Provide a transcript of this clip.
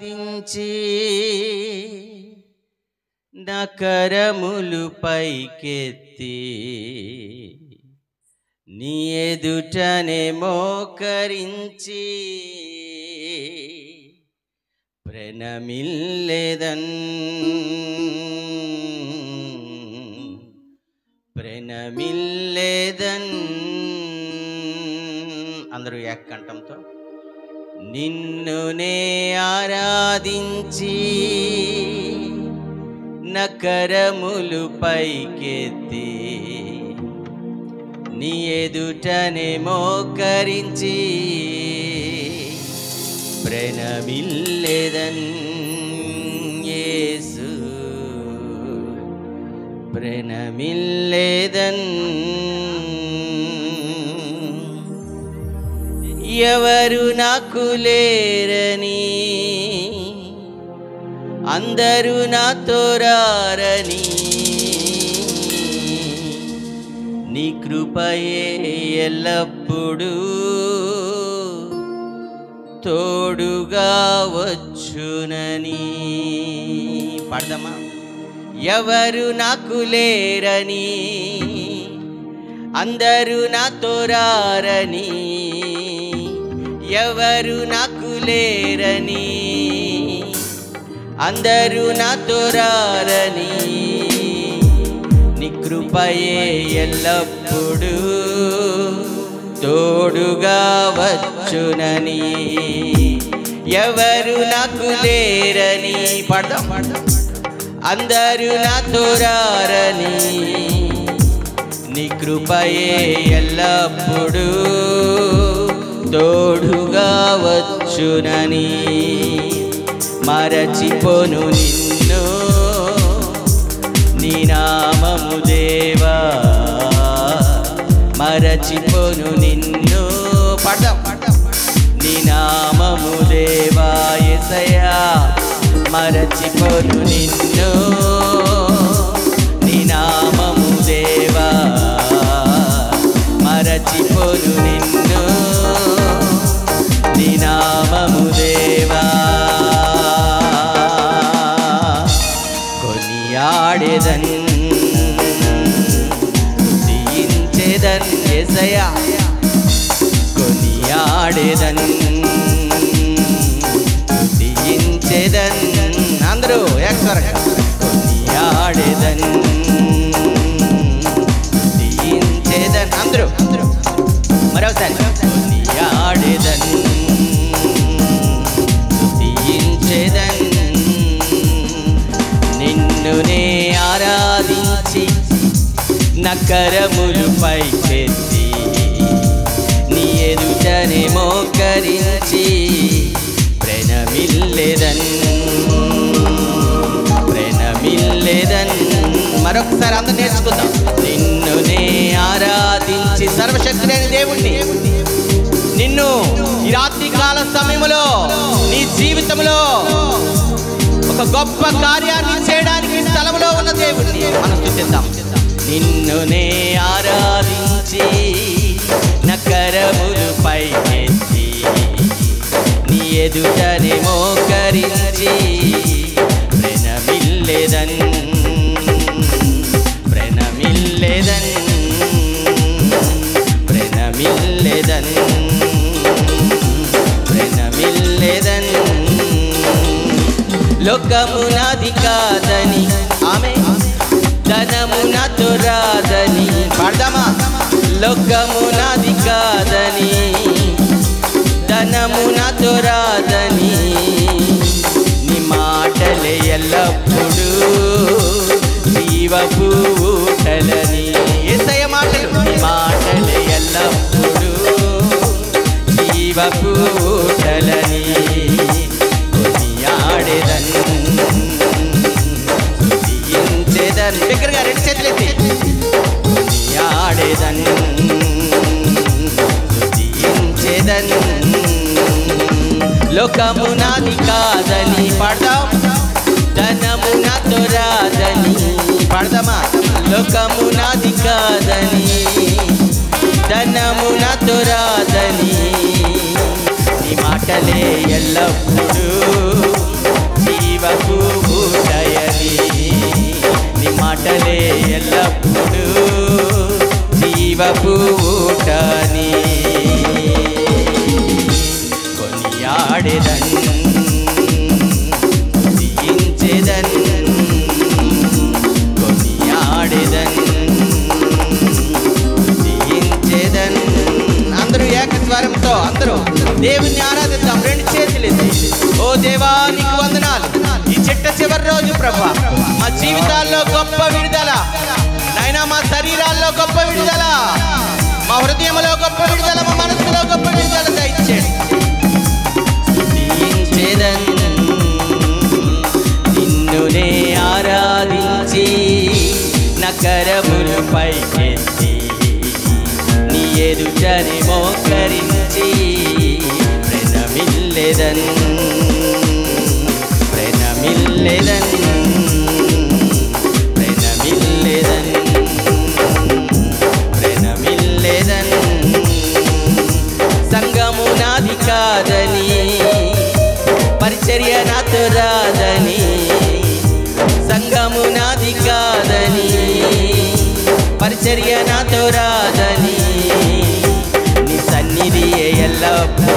దించి నకరములు పైకెత్తి నీ ఎదుటనే మోకరించి ప్రణమిల్లెదన్ ప్రణమిల్లెదన్. అందరూ ఏకంఠంతో నిన్నునే ఆరాధించి నకరములు పైకెత్తి నీ ఎదుటనే మోకరించి ప్రణమిల్లెదన్ యేసు ప్రణమిల్లెదన్. ఎవరు నాకు లేరని అందరూ నాతో రారని నీ కృపయే ఎల్లప్పుడూ తోడుగా వచ్చునని. పాడదామా? ఎవరు నాకు లేరని అందరూ నాతో రారని ఎవరు నాకు లేరని అందరూ నాతో రారని నీ కృపయే ఎల్లప్పుడూ తోడుగా వచ్చునని. ఎవరు నాకు లేరని పాడదాం. అందరూ నాతో రారని నీ కృపయే ఎల్లప్పుడూ తోడుగా వచ్చునని. మరచిపోను నిన్ను నీ నామము దేవా, మరచిపోను నిన్ను పాడదాం. నీ నామము దేవా యేసయ్యా, మరచిపోను నిన్ను నీ నామము దేవా, మరచిపోను నిన్ను నీ నామము దేవా. కొనియాడెదన్ స్తుతించెదన్ యేసయ్యా, కొనియాడెదన్ స్తుతించెదన్. అందరూ ఏకస్వరంగా కొనియాడెదన్ స్తుతించెదన్. అందరూ మరొకసారి కొనియాడెదన్ స్తుతించెదన్. నిన్నునే ఆరాధించి నకరములు పైకెత్తి నీ ఎదుటనే మోకరించి ప్రణమిల్లెదన్ ప్రణమిల్లెదన్. మరొకసారి అందరూ నేర్చుకుందాం. నిన్నునే ఆరాధించి సర్వశక్తుడైన దేవుణ్ణి నిన్ను ఈ రాత్రి కాల సమయంలో నీ జీవితంలో ఒక గొప్ప కార్యాన్ని చేయడానికి స్థలంలో ఉన్న దేవుణ్ణి మనం స్తుతిద్దాం. నిన్నునే ఆరాధించి నకరములు పైకెత్తి నీ ఎదుటనే మోకరించి ప్రణమిల్లెదన్ ప్రణమిల్లెదన్ ప్రణమిల్లెదన్ ప్రణమిల్లెదన్. లోకము నాది కాదని ఆమె ధనము నాతో రాదని పాడదామా? లోకము నాది కాదని ధనము నాతో రాదని నీ మాటలే ఎల్లప్పుడూ జీవపు ఊటలని. యేసయ్య మాటలు, నీ మాటలే ఎల్లప్పుడూ జీవపు ఊటలని. కొనియాడెదన్ స్తుతించెదన్. దగ్గరగా రెండు చేతులెత్తి కొనియాడెదన్ స్తుతించెదన్. లోకము నాది కాదని పాడదాం. ధనము నాతో రాదని పాడదామా? లోకము నాది కాదని ధనము నాతో రాదని నీ మాటలే ఎల్లప్పుడూ దేవా నీకు వందనాలు. ఈ చిట్ట చివరి రోజు ప్రభా మా జీవితాల్లో గొప్ప విడుదల నాయనా, మా శరీరాల్లో గొప్ప విడుదల, మా హృదయంలో గొప్ప విడుదల, మా మనసులో గొప్ప విడుదల దయచేయండి. స్తుతించెదన్ నిన్నునే ఆరాధించి నకరములు పైకెత్తి నీ ఎదుటని మోకరించి ప్రణమిల్లెదన్ ప్రణమిల్లెదన్ ప్రణమిల్లెదన్ ప్రణమిల్లెదన్. సంగము నాది కాదని, పరిచర్య నాతో రాదని, సంగము నాది కాదని, పరిచర్య నాతో రాదని, నీ సన్నిధియే ఎల్లప్పుడూ